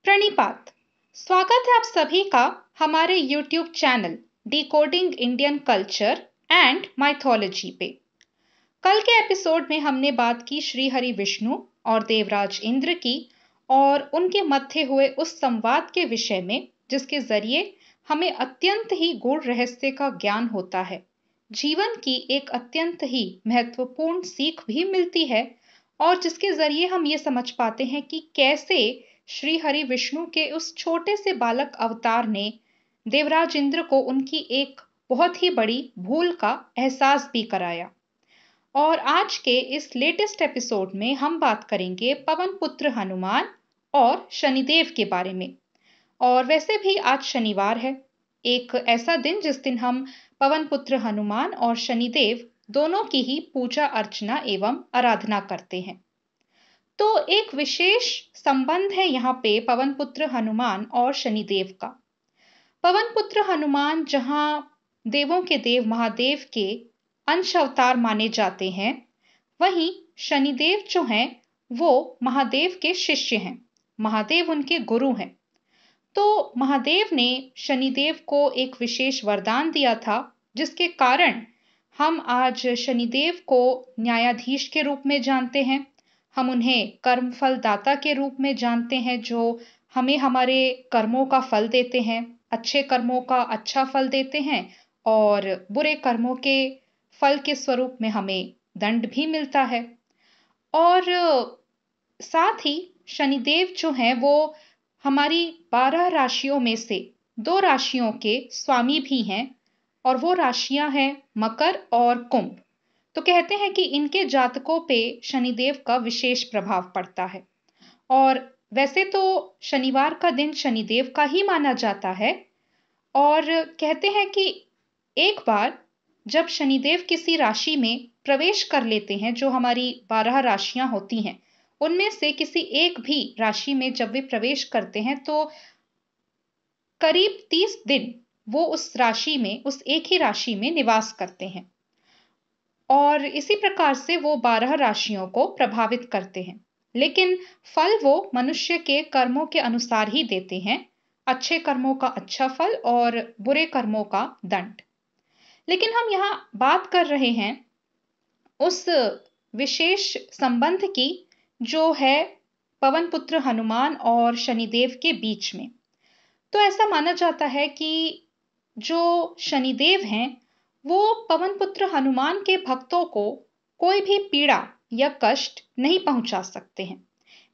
प्रणिपात। स्वागत है आप सभी का हमारे YouTube channel decoding Indian culture and mythology पे। कल के एपिसोड में हमने बात की श्री हरि विष्णु और देवराज इंद्र की और उनके मध्य हुए उस संवाद के विषय में जिसके जरिए हमें अत्यंत ही गूढ़ रहस्य का ज्ञान होता है, जीवन की एक अत्यंत ही महत्वपूर्ण सीख भी मिलती है और जिसके जरिए हम ये समझ पाते हैं कि कैसे श्री हरि विष्णु के उस छोटे से बालक अवतार ने देवराज इंद्र को उनकी एक बहुत ही बड़ी भूल का एहसास भी कराया। और आज के इस लेटेस्ट एपिसोड में हम बात करेंगे पवन पुत्र हनुमान और शनिदेव के बारे में। और वैसे भी आज शनिवार है, एक ऐसा दिन जिस दिन हम पवन पुत्र हनुमान और शनिदेव दोनों की ही पूजा अर्चना एवं आराधना करते हैं। तो एक विशेष संबंध है यहाँ पे पवन पुत्र हनुमान और शनिदेव का। पवन पुत्र हनुमान जहाँ देवों के देव महादेव के अंश अवतार माने जाते हैं, वहीं शनिदेव जो हैं वो महादेव के शिष्य हैं, महादेव उनके गुरु हैं। तो महादेव ने शनिदेव को एक विशेष वरदान दिया था जिसके कारण हम आज शनिदेव को न्यायाधीश के रूप में जानते हैं। हम उन्हें कर्म फल दाता के रूप में जानते हैं, जो हमें हमारे कर्मों का फल देते हैं, अच्छे कर्मों का अच्छा फल देते हैं और बुरे कर्मों के फल के स्वरूप में हमें दंड भी मिलता है। और साथ ही शनिदेव जो हैं वो हमारी 12 राशियों में से 2 राशियों के स्वामी भी हैं और वो राशियां हैं मकर और कुंभ। तो कहते हैं कि इनके जातकों पे शनिदेव का विशेष प्रभाव पड़ता है। और वैसे तो शनिवार का दिन शनिदेव का ही माना जाता है और कहते हैं कि एक बार जब शनिदेव किसी राशि में प्रवेश कर लेते हैं, जो हमारी 12 राशियां होती हैं उनमें से किसी एक भी राशि में जब वे प्रवेश करते हैं तो करीब 30 दिन वो उस राशि में, उस एक ही राशि में निवास करते हैं और इसी प्रकार से वो 12 राशियों को प्रभावित करते हैं। लेकिन फल वो मनुष्य के कर्मों के अनुसार ही देते हैं, अच्छे कर्मों का अच्छा फल और बुरे कर्मों का दंड। लेकिन हम यहाँ बात कर रहे हैं उस विशेष संबंध की जो है पवन पुत्र हनुमान और शनिदेव के बीच में। तो ऐसा माना जाता है कि जो शनिदेव हैं वो पवन पुत्र हनुमान के भक्तों को कोई भी पीड़ा या कष्ट नहीं पहुंचा सकते हैं।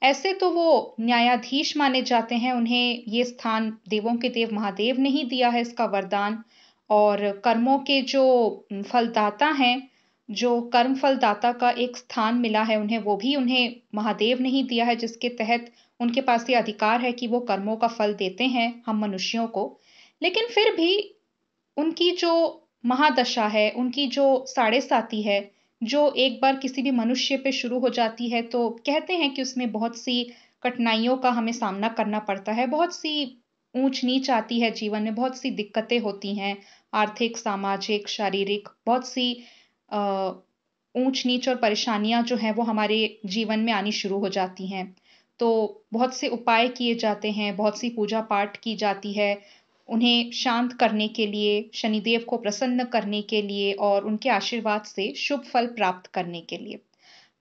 ऐसे तो वो न्यायाधीश माने जाते हैं, उन्हें ये स्थान देवों के देव महादेव ने ही दिया है इसका वरदान। और कर्मों के जो फलदाता हैं, जो कर्म फलदाता का एक स्थान मिला है उन्हें, वो भी उन्हें महादेव ने ही दिया है, जिसके तहत उनके पास ये अधिकार है कि वो कर्मों का फल देते हैं हम मनुष्यों को। लेकिन फिर भी उनकी जो महादशा है, उनकी जो साढ़े साती है, जो एक बार किसी भी मनुष्य पे शुरू हो जाती है तो कहते हैं कि उसमें बहुत सी कठिनाइयों का हमें सामना करना पड़ता है, बहुत सी ऊंच नीच आती है जीवन में, बहुत सी दिक्कतें होती हैं, आर्थिक, सामाजिक, शारीरिक, बहुत सी ऊंच नीच और परेशानियां जो हैं वो हमारे जीवन में आनी शुरू हो जाती हैं। तो बहुत से उपाय किए जाते हैं, बहुत सी पूजा पाठ की जाती है उन्हें शांत करने के लिए, शनिदेव को प्रसन्न करने के लिए और उनके आशीर्वाद से शुभ फल प्राप्त करने के लिए।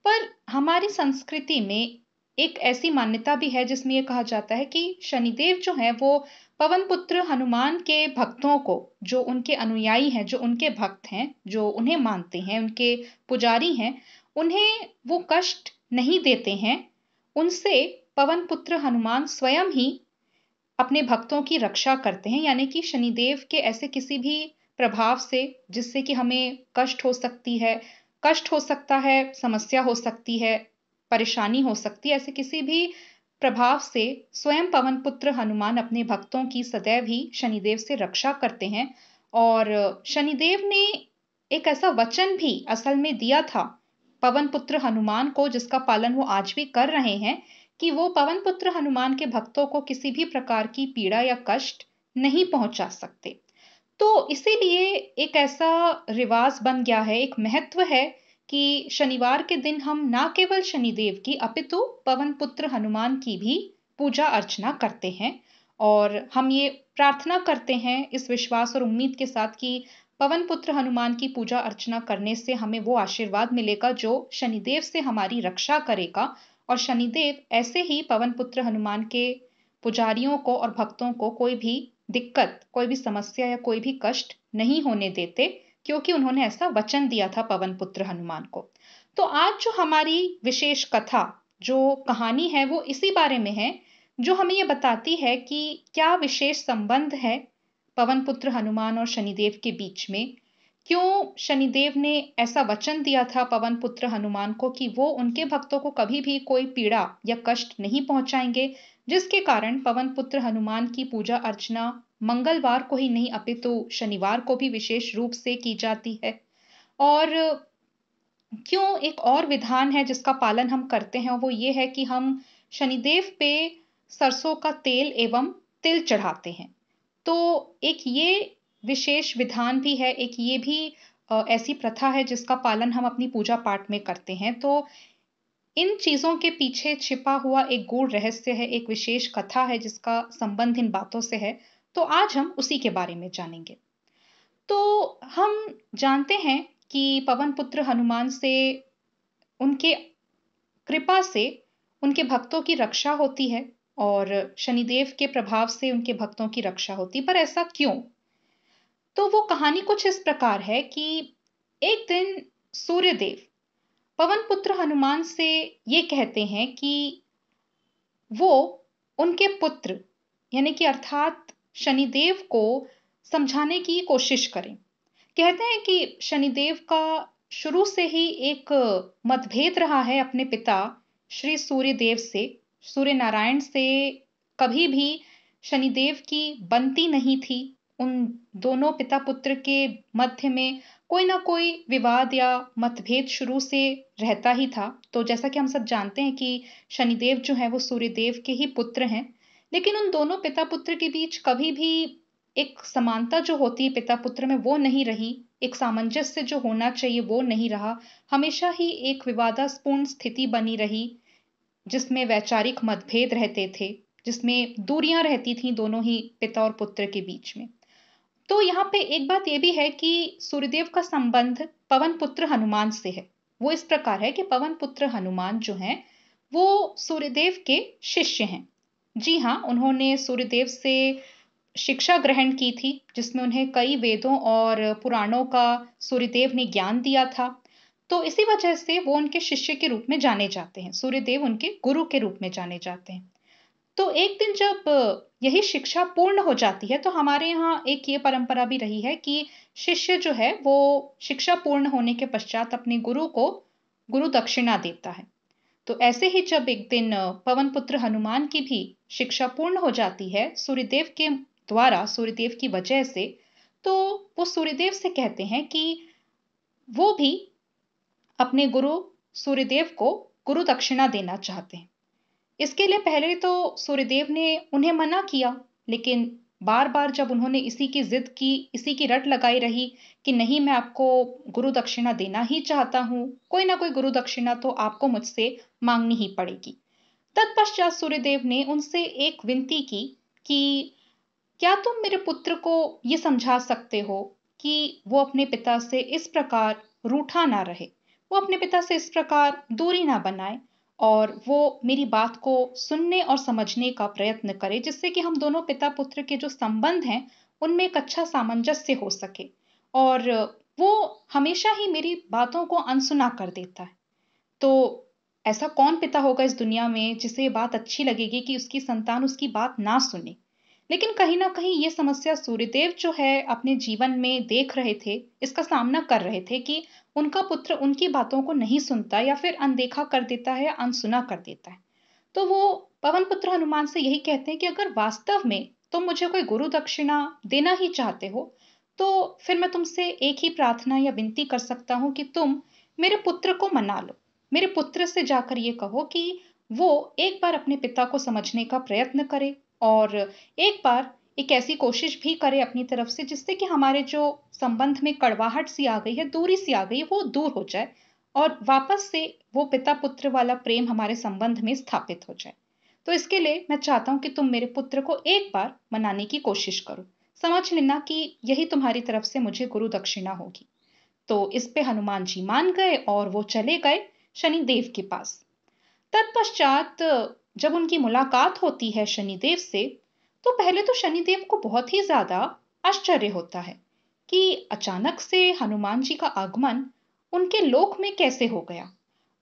पर हमारी संस्कृति में एक ऐसी मान्यता भी है जिसमें यह कहा जाता है कि शनिदेव जो है वो पवन पुत्र हनुमान के भक्तों को, जो उनके अनुयायी हैं, जो उनके भक्त हैं, जो उन्हें मानते हैं, उनके पुजारी हैं, उन्हें वो कष्ट नहीं देते हैं। उनसे पवन पुत्र हनुमान स्वयं ही अपने भक्तों की रक्षा करते हैं, यानी कि शनिदेव के ऐसे किसी भी प्रभाव से जिससे कि हमें कष्ट हो सकती है, समस्या हो सकती है, परेशानी हो सकती है, ऐसे किसी भी प्रभाव से स्वयं पवन पुत्र हनुमान अपने भक्तों की सदैव ही शनिदेव से रक्षा करते हैं। और शनिदेव ने एक ऐसा वचन भी असल में दिया था पवन पुत्र हनुमान को, जिसका पालन वो आज भी कर रहे हैं, कि वो पवन पुत्र हनुमान के भक्तों को किसी भी प्रकार की पीड़ा या कष्ट नहीं पहुंचा सकते। तो इसीलिए एक ऐसा रिवाज बन गया है, एक महत्व है कि शनिवार के दिन हम ना केवल शनिदेव की अपितु पवन पुत्र हनुमान की भी पूजा अर्चना करते हैं और हम ये प्रार्थना करते हैं इस विश्वास और उम्मीद के साथ कि पवन पुत्र हनुमान की पूजा अर्चना करने से हमें वो आशीर्वाद मिलेगा जो शनिदेव से हमारी रक्षा करेगा और शनिदेव ऐसे ही पवन पुत्र हनुमान के पुजारियों को और भक्तों को कोई भी दिक्कत, कोई भी समस्या या कोई भी कष्ट नहीं होने देते, क्योंकि उन्होंने ऐसा वचन दिया था पवन पुत्र हनुमान को। तो आज जो हमारी विशेष कथा, जो कहानी है, वो इसी बारे में है, जो हमें ये बताती है कि क्या विशेष संबंध है पवन पुत्र हनुमान और शनिदेव के बीच में। क्यों शनिदेव ने ऐसा वचन दिया था पवन पुत्र हनुमान को कि वो उनके भक्तों को कभी भी कोई पीड़ा या कष्ट नहीं पहुंचाएंगे, जिसके कारण पवन पुत्र हनुमान की पूजा अर्चना मंगलवार को ही नहीं अपितु शनिवार को भी विशेष रूप से की जाती है। और क्यों एक और विधान है जिसका पालन हम करते हैं, वो ये है कि हम शनिदेव पे सरसों का तेल एवं तिल चढ़ाते हैं। तो एक ये विशेष विधान भी है, एक ये भी ऐसी प्रथा है जिसका पालन हम अपनी पूजा पाठ में करते हैं। तो इन चीजों के पीछे छिपा हुआ एक गूढ़ रहस्य है, एक विशेष कथा है जिसका संबंध इन बातों से है। तो आज हम उसी के बारे में जानेंगे। तो हम जानते हैं कि पवन पुत्र हनुमान से, उनके कृपा से उनके भक्तों की रक्षा होती है और शनिदेव के प्रभाव से उनके भक्तों की रक्षा होती। पर ऐसा क्यों? तो वो कहानी कुछ इस प्रकार है कि एक दिन सूर्यदेव पवन पुत्र हनुमान से ये कहते हैं कि वो उनके पुत्र यानी कि अर्थात शनिदेव को समझाने की कोशिश करें। कहते हैं कि शनिदेव का शुरू से ही एक मतभेद रहा है अपने पिता श्री सूर्यदेव से। सूर्य नारायण से कभी भी शनिदेव की बनती नहीं थी। उन दोनों पिता पुत्र के मध्य में कोई ना कोई विवाद या मतभेद शुरू से रहता ही था। तो जैसा कि हम सब जानते हैं कि शनिदेव जो है वो सूर्यदेव के ही पुत्र हैं, लेकिन उन दोनों पिता पुत्र के बीच कभी भी एक समानता जो होती है पिता पुत्र में वो नहीं रही, एक सामंजस्य जो होना चाहिए वो नहीं रहा। हमेशा ही एक विवादास्पूर्ण स्थिति बनी रही जिसमें वैचारिक मतभेद रहते थे, जिसमें दूरियां रहती थीं दोनों ही पिता और पुत्र के बीच में। तो यहाँ पे एक बात ये भी है कि सूर्यदेव का संबंध पवन पुत्र हनुमान से है। वो इस प्रकार है कि पवन पुत्र हनुमान जो हैं वो सूर्यदेव के शिष्य हैं। जी हाँ, उन्होंने सूर्यदेव से शिक्षा ग्रहण की थी जिसमें उन्हें कई वेदों और पुराणों का सूर्यदेव ने ज्ञान दिया था। तो इसी वजह से वो उनके शिष्य के रूप में जाने जाते हैं, सूर्यदेव उनके गुरु के रूप में जाने जाते हैं। तो एक दिन जब यही शिक्षा पूर्ण हो जाती है तो हमारे यहाँ एक ये परंपरा भी रही है कि शिष्य जो है वो शिक्षा पूर्ण होने के पश्चात अपने गुरु को गुरु दक्षिणा देता है। तो ऐसे ही जब एक दिन पवन पुत्र हनुमान की भी शिक्षा पूर्ण हो जाती है सूर्यदेव के द्वारा, सूर्यदेव की वजह से, तो वो सूर्यदेव से कहते हैं कि वो भी अपने गुरु सूर्यदेव को गुरु दक्षिणा देना चाहते हैं। इसके लिए पहले तो सूर्यदेव ने उन्हें मना किया, लेकिन बार बार जब उन्होंने इसी की जिद की, इसी की रट लगाई रही कि नहीं मैं आपको गुरु दक्षिणा देना ही चाहता हूं, कोई ना कोई गुरु दक्षिणा तो आपको मुझसे मांगनी ही पड़ेगी। तत्पश्चात सूर्यदेव ने उनसे एक विनती की कि क्या तुम मेरे पुत्र को ये समझा सकते हो कि वो अपने पिता से इस प्रकार रूठा ना रहे, वो अपने पिता से इस प्रकार दूरी ना बनाए और वो मेरी बात को सुनने और समझने का प्रयत्न करे, जिससे कि हम दोनों पिता पुत्र के जो संबंध हैं उनमें एक अच्छा सामंजस्य हो सके। और वो हमेशा ही मेरी बातों को अनसुना कर देता है। तो ऐसा कौन पिता होगा इस दुनिया में जिसे ये बात अच्छी लगेगी कि उसकी संतान उसकी बात ना सुने। लेकिन कहीं ना कहीं ये समस्या सूर्यदेव जो है अपने जीवन में देख रहे थे, इसका सामना कर रहे थे कि उनका पुत्र उनकी बातों को नहीं सुनता या फिर अनदेखा कर देता है, अनसुना कर देता है। तो वो पवन पुत्र हनुमान से यही कहते हैं कि अगर वास्तव में तुम मुझे कोई गुरु दक्षिणा देना ही चाहते हो तो फिर मैं तुमसे एक ही प्रार्थना या विनती कर सकता हूं कि तुम मेरे पुत्र को मना लो। मेरे पुत्र से जाकर ये कहो कि वो एक बार अपने पिता को समझने का प्रयत्न करे और एक बार एक ऐसी कोशिश भी करे अपनी तरफ से जिससे कि हमारे जो संबंध में कड़वाहट सी आ गई है, दूरी सी आ गई है, वो दूर हो जाए और वापस से वो पिता पुत्र वाला प्रेम हमारे संबंध में स्थापित हो जाए। तो इसके लिए मैं चाहता हूँ कि तुम मेरे पुत्र को एक बार मनाने की कोशिश करो। समझ लेना कि यही तुम्हारी तरफ से मुझे गुरु दक्षिणा होगी। तो इस पे हनुमान जी मान गए और वो चले गए शनिदेव के पास। तत्पश्चात जब उनकी मुलाकात होती है शनिदेव से, तो पहले तो शनिदेव को बहुत ही ज्यादा आश्चर्य होता है कि अचानक से हनुमान जी का आगमन उनके लोक में कैसे हो गया।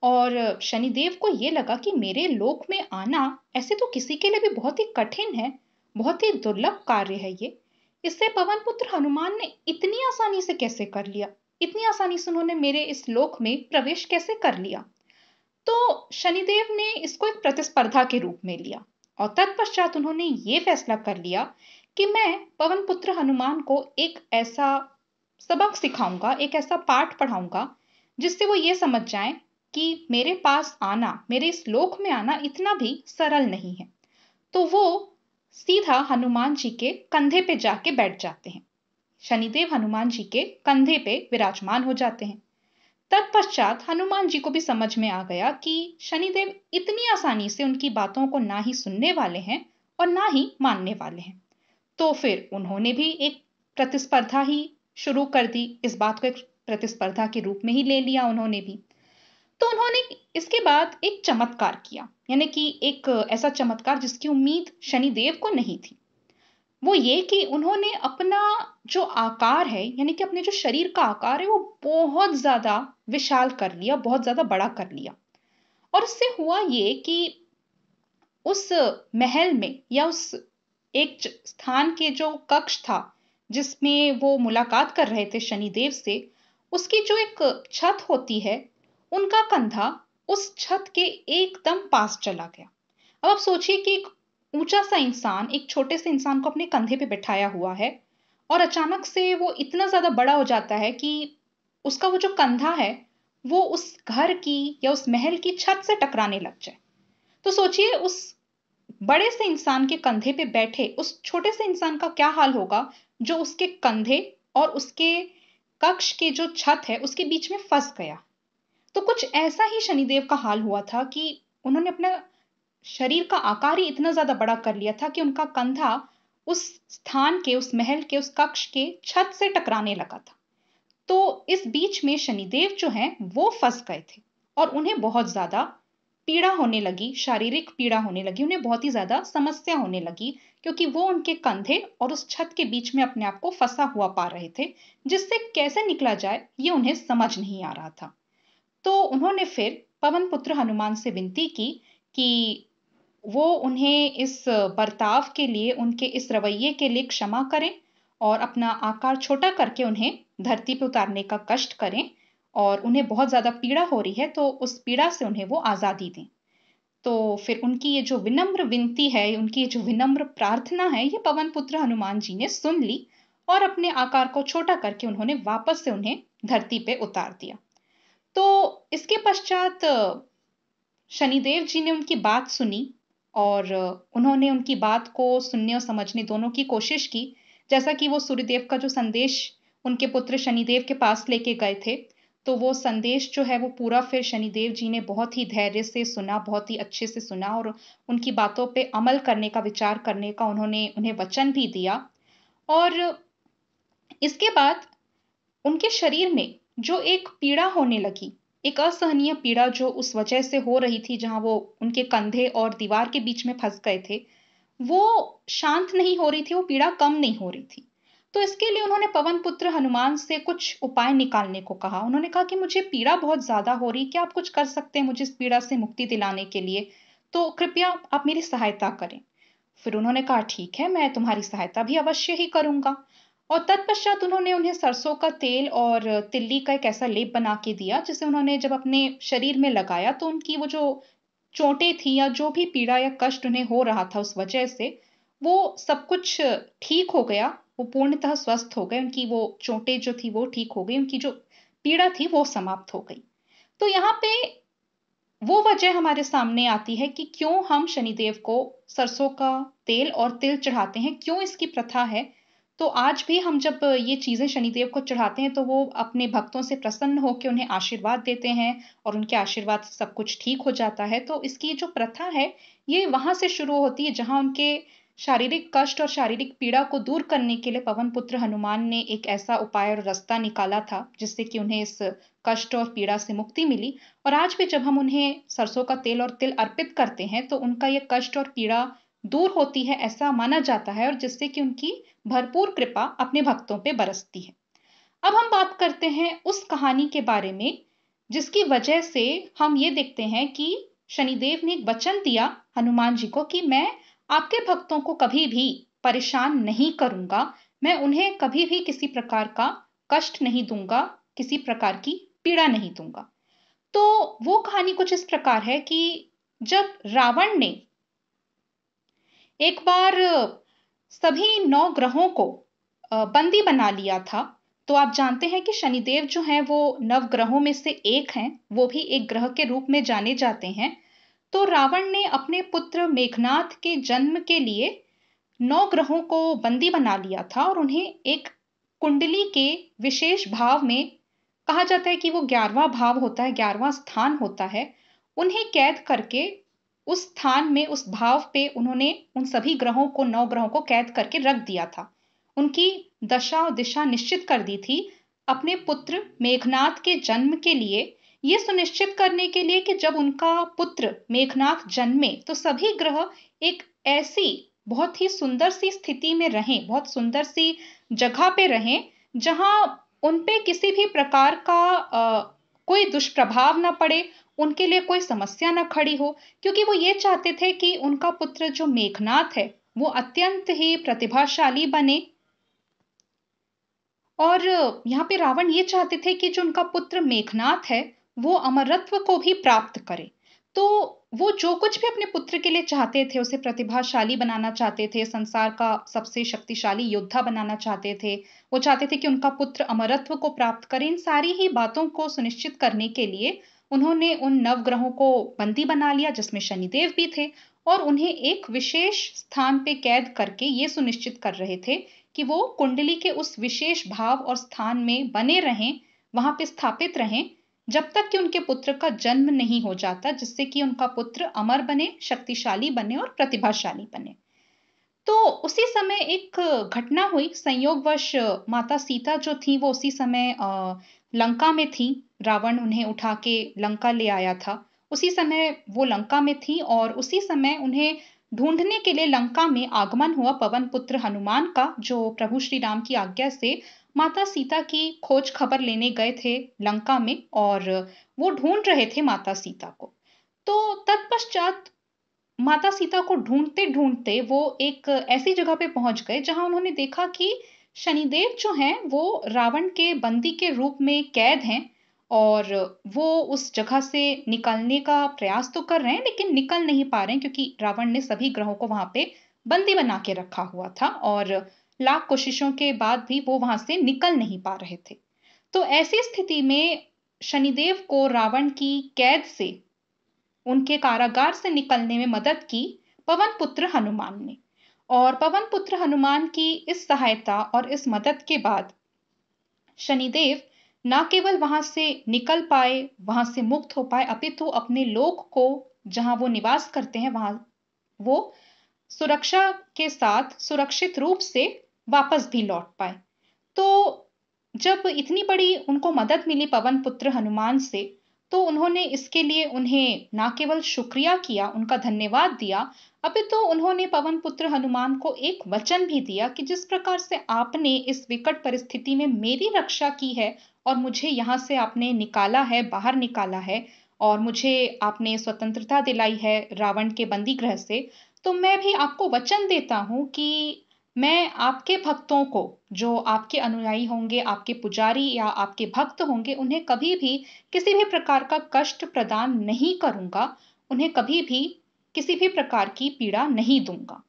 और शनिदेव को ये लगा कि मेरे लोक में आना ऐसे तो किसी के लिए भी बहुत ही कठिन है, बहुत ही दुर्लभ कार्य है ये। इससे पवन पुत्र हनुमान ने इतनी आसानी से कैसे कर लिया, इतनी आसानी से उन्होंने मेरे इस लोक में प्रवेश कैसे कर लिया। तो शनिदेव ने इसको एक प्रतिस्पर्धा के रूप में लिया और तत्पश्चात उन्होंने ये फैसला कर लिया कि मैं पवन पुत्र हनुमान को एक ऐसा सबक सिखाऊंगा, एक ऐसा पाठ पढ़ाऊंगा जिससे वो ये समझ जाएं कि मेरे पास आना, मेरे इस लोक में आना इतना भी सरल नहीं है। तो वो सीधा हनुमान जी के कंधे पे जाके बैठ जाते हैं। शनिदेव हनुमान जी के कंधे पे विराजमान हो जाते हैं। तत्पश्चात हनुमान जी को भी समझ में आ गया कि शनिदेव इतनी आसानी से उनकी बातों को ना ही सुनने वाले हैं और ना ही मानने वाले हैं। तो फिर उन्होंने भी एक प्रतिस्पर्धा ही शुरू कर दी, इस बात को एक प्रतिस्पर्धा के रूप में ही ले लिया उन्होंने भी। तो उन्होंने इसके बाद एक चमत्कार किया, यानी कि एक ऐसा चमत्कार जिसकी उम्मीद शनिदेव को नहीं थी। वो ये कि उन्होंने अपना जो आकार है, यानी कि अपने जो शरीर का आकार है, वो बहुत ज्यादा विशाल कर लिया, बहुत ज्यादा बड़ा कर लिया। और इससे हुआ ये कि उस महल में या उस एक स्थान के जो कक्ष था जिसमें वो मुलाकात कर रहे थे शनिदेव से, उसकी जो एक छत होती है, उनका कंधा उस छत के एकदम पास चला गया। अब आप सोचिए कि एक ऊंचा सा इंसान एक छोटे से इंसान को अपने कंधे पे बिठाया हुआ है और अचानक से वो इतना ज्यादा बड़ा हो जाता है कि उसका वो जो कंधा है वो उस घर की या उस महल की छत से टकराने लग जाए। तो सोचिए उस बड़े से इंसान के कंधे पे बैठे उस छोटे से इंसान का क्या हाल होगा जो उसके कंधे और उसके कक्ष की जो छत है उसके बीच में फंस गया। तो कुछ ऐसा ही शनिदेव का हाल हुआ था कि उन्होंने अपना शरीर का आकार ही इतना ज्यादा बड़ा कर लिया था कि उनका कंधा उस स्थान के, उस महल के, उस कक्ष के छत से टकराने लगा था। तो इस बीच में शनिदेव जो हैं वो फंस गए थे और उन्हें बहुत ज्यादा पीड़ा होने लगी, शारीरिक पीड़ा होने लगी, उन्हें बहुत ही ज्यादा समस्या होने लगी क्योंकि वो उनके कंधे और उस छत के बीच में अपने आप को फंसा हुआ पा रहे थे, जिससे कैसे निकला जाए ये उन्हें समझ नहीं आ रहा था। तो उन्होंने फिर पवन पुत्र हनुमान से विनती की कि वो उन्हें इस बर्ताव के लिए, उनके इस रवैये के लिए क्षमा करें और अपना आकार छोटा करके उन्हें धरती पर उतारने का कष्ट करें और उन्हें बहुत ज्यादा पीड़ा हो रही है तो उस पीड़ा से उन्हें वो आजादी दें। तो फिर उनकी ये जो विनम्र विनती है, उनकी ये जो विनम्र प्रार्थना है, ये पवन पुत्र हनुमान जी ने सुन ली और अपने आकार को छोटा करके उन्होंने वापस से उन्हें धरती पे उतार दिया। तो इसके पश्चात शनिदेव जी ने उनकी बात सुनी और उन्होंने उनकी बात को सुनने और समझने दोनों की कोशिश की। जैसा कि वो सूर्यदेव का जो संदेश उनके पुत्र शनिदेव के पास लेके गए थे, तो वो संदेश जो है वो पूरा फिर शनिदेव जी ने बहुत ही धैर्य से सुना, बहुत ही अच्छे से सुना और उनकी बातों पे अमल करने का, विचार करने का उन्होंने उन्हें वचन भी दिया। और इसके बाद उनके शरीर में जो एक पीड़ा होने लगी, एक असहनीय पीड़ा जो उस वजह से हो रही थी जहां वो उनके कंधे और दीवार के बीच में फंस गए थे, वो शांत नहीं हो रही थी, वो पीड़ा कम नहीं हो रही थी। तो इसके लिए उन्होंने पवन पुत्र हनुमान से कुछ उपाय निकालने को कहा। उन्होंने कहा कि मुझे पीड़ा बहुत ज्यादा हो रही, क्या आप कुछ कर सकते हैं मुझे इस पीड़ा से मुक्ति दिलाने के लिए? तो कृपया आप मेरी सहायता करें। फिर उन्होंने कहा ठीक है, मैं तुम्हारी सहायता भी अवश्य ही करूंगा। और तत्पश्चात उन्होंने उन्हें सरसों का तेल और तिल्ली का एक ऐसा लेप बना के दिया जिसे उन्होंने जब अपने शरीर में लगाया तो उनकी वो जो चोटें थी या जो भी पीड़ा या कष्ट उन्हें हो रहा था उस वजह से, वो सब कुछ ठीक हो गया। वो पूर्णतः स्वस्थ हो गए, उनकी वो चोटें जो थी वो ठीक हो गई, उनकी जो पीड़ा थी वो समाप्त हो गई। तो यहाँ पे वो वजह हमारे सामने आती है कि क्यों हम शनिदेव को सरसों का तेल और तिल चढ़ाते हैं, क्यों इसकी प्रथा है। तो आज भी हम जब ये चीज़ें शनिदेव को चढ़ाते हैं तो वो अपने भक्तों से प्रसन्न होकर उन्हें आशीर्वाद देते हैं और उनके आशीर्वाद से सब कुछ ठीक हो जाता है। तो इसकी जो प्रथा है, ये वहाँ से शुरू होती है जहाँ उनके शारीरिक कष्ट और शारीरिक पीड़ा को दूर करने के लिए पवन पुत्र हनुमान ने एक ऐसा उपाय और रास्ता निकाला था, जिससे कि उन्हें इस कष्ट और पीड़ा से मुक्ति मिली। और आज भी जब हम उन्हें सरसों का तेल और तिल अर्पित करते हैं, तो उनका ये कष्ट और पीड़ा दूर होती है, ऐसा माना जाता है, और जिससे कि उनकी भरपूर कृपा अपने भक्तों पे बरसती है। अब हम बात करते हैं उस कहानी के बारे में, जिसकी वजह से हम ये देखते हैं कि शनिदेव ने एक वचन दिया हनुमान जी को कि मैं आपके भक्तों को कभी भी परेशान नहीं करूंगा, मैं उन्हें कभी भी किसी प्रकार का कष्ट नहीं दूंगा, किसी प्रकार की पीड़ा नहीं दूंगा। तो वो कहानी कुछ इस प्रकार है कि जब रावण ने एक बार सभी 9 ग्रहों को बंदी बना लिया था, तो आप जानते हैं कि शनिदेव जो हैं वो नवग्रहों में से एक हैं, वो भी एक ग्रह के रूप में जाने जाते हैं। तो रावण ने अपने पुत्र मेघनाथ के जन्म के लिए 9 ग्रहों को बंदी बना लिया था और उन्हें एक कुंडली के विशेष भाव में, कहा जाता है कि वो 11वां भाव होता है, 11वां स्थान होता है, उन्हें कैद करके उस स्थान में, उस भाव पे उन्होंने उन सभी ग्रहों को, 9 ग्रहों को कैद करके रख दिया था। उनकी दशा और दिशा निश्चित कर दी थी अपने पुत्र मेघनाथ के जन्म के लिए, ये सुनिश्चित करने के लिए कि जब उनका पुत्र मेघनाथ जन्मे तो सभी ग्रह एक ऐसी बहुत ही सुंदर सी स्थिति में रहें, बहुत सुंदर सी जगह पे रहें, जहां उन पे किसी भी प्रकार का कोई दुष्प्रभाव ना पड़े, उनके लिए कोई समस्या ना खड़ी हो, क्योंकि वो ये चाहते थे कि उनका पुत्र जो मेघनाथ है, वो अत्यंत ही प्रतिभाशाली बने। और यहाँ पे रावण ये चाहते थे कि जो उनका पुत्र मेघनाथ है, वो अमरत्व को भी प्राप्त करे। तो वो जो कुछ भी अपने पुत्र के लिए चाहते थे, उसे प्रतिभाशाली बनाना चाहते थे, संसार का सबसे शक्तिशाली योद्धा बनाना चाहते थे। वो चाहते थे कि उनका पुत्र अमरत्व को प्राप्त करे। इन सारी ही बातों को सुनिश्चित करने के लिए उन्होंने उन नवग्रहों को बंदी बना लिया, जिसमें शनिदेव भी थे, और उन्हें एक विशेष स्थान पे कैद करके ये सुनिश्चित कर रहे थे कि वो कुंडली के उस विशेष भाव और स्थान में बने रहें, वहां पे स्थापित रहें, जब तक कि उनके पुत्र का जन्म नहीं हो जाता, जिससे कि उनका पुत्र अमर बने, शक्तिशाली बने और प्रतिभाशाली बने। तो उसी समय एक घटना हुई, संयोगवश माता सीता जो थी वो उसी समय लंका में थी। रावण उन्हें उठा के लंका ले आया था। उसी समय वो लंका में थी और उसी समय उन्हें ढूंढने के लिए लंका में आगमन हुआ पवन पुत्र हनुमान का, जो प्रभु श्री राम की आज्ञा से माता सीता की खोज खबर लेने गए थे लंका में, और वो ढूंढ रहे थे माता सीता को। तो तत्पश्चात माता सीता को ढूंढते ढूंढते वो एक ऐसी जगह पे पहुंच गए जहां उन्होंने देखा कि शनिदेव जो हैं वो रावण के बंदी के रूप में कैद हैं, और वो उस जगह से निकलने का प्रयास तो कर रहे हैं लेकिन निकल नहीं पा रहे हैं, क्योंकि रावण ने सभी ग्रहों को वहां पे बंदी बना के रखा हुआ था और लाख कोशिशों के बाद भी वो वहां से निकल नहीं पा रहे थे। तो ऐसी स्थिति में शनिदेव को रावण की कैद से, उनके कारागार से निकलने में मदद की पवन पुत्र हनुमान ने। और पवन पुत्र हनुमान की इस सहायता और इस मदद के बाद शनिदेव ना केवल वहां से निकल पाए, वहां से मुक्त हो पाए, अपितु अपने लोक को, जहां वो निवास करते हैं, वहां वो सुरक्षा के साथ सुरक्षित रूप से वापस भी लौट पाए। तो जब इतनी बड़ी उनको मदद मिली पवन पुत्र हनुमान से, तो उन्होंने इसके लिए उन्हें ना केवल शुक्रिया किया, उनका धन्यवाद दिया, अपितु तो उन्होंने पवन पुत्र हनुमान को एक वचन भी दिया कि जिस प्रकार से आपने इस विकट परिस्थिति में मेरी रक्षा की है और मुझे यहाँ से आपने निकाला है, बाहर निकाला है, और मुझे आपने स्वतंत्रता दिलाई है रावण के बंदी गृह से, तो मैं भी आपको वचन देता हूँ कि मैं आपके भक्तों को, जो आपके अनुयायी होंगे, आपके पुजारी या आपके भक्त होंगे, उन्हें कभी भी किसी भी प्रकार का कष्ट प्रदान नहीं करूंगा, उन्हें कभी भी किसी भी प्रकार की पीड़ा नहीं दूंगा।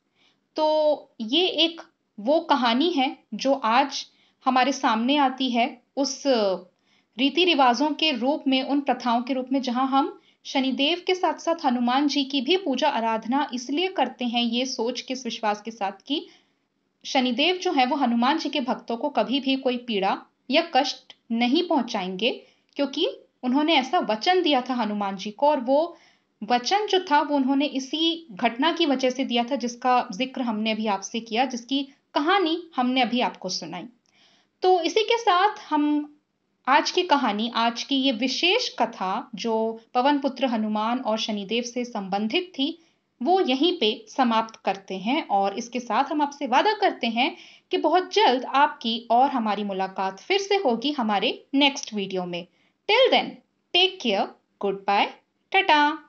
तो ये एक वो कहानी है जो आज हमारे सामने आती है, उस रीति रिवाजों के रूप में, उन प्रथाओं के रूप में, जहां हम शनिदेव के साथ साथ हनुमान जी की भी पूजा आराधना इसलिए करते हैं, ये सोच के, इस विश्वास के साथ कि शनिदेव जो है वो हनुमान जी के भक्तों को कभी भी कोई पीड़ा या कष्ट नहीं पहुंचाएंगे, क्योंकि उन्होंने ऐसा वचन दिया था हनुमान जी को, और वो वचन जो था वो उन्होंने इसी घटना की वजह से दिया था जिसका जिक्र हमने अभी आपसे किया, जिसकी कहानी हमने अभी आपको सुनाई। तो इसी के साथ हम आज की कहानी, आज की ये विशेष कथा जो पवन पुत्र हनुमान और शनिदेव से संबंधित थी, वो यहीं पे समाप्त करते हैं। और इसके साथ हम आपसे वादा करते हैं कि बहुत जल्द आपकी और हमारी मुलाकात फिर से होगी हमारे नेक्स्ट वीडियो में। Till then, take care, good bye, Tata.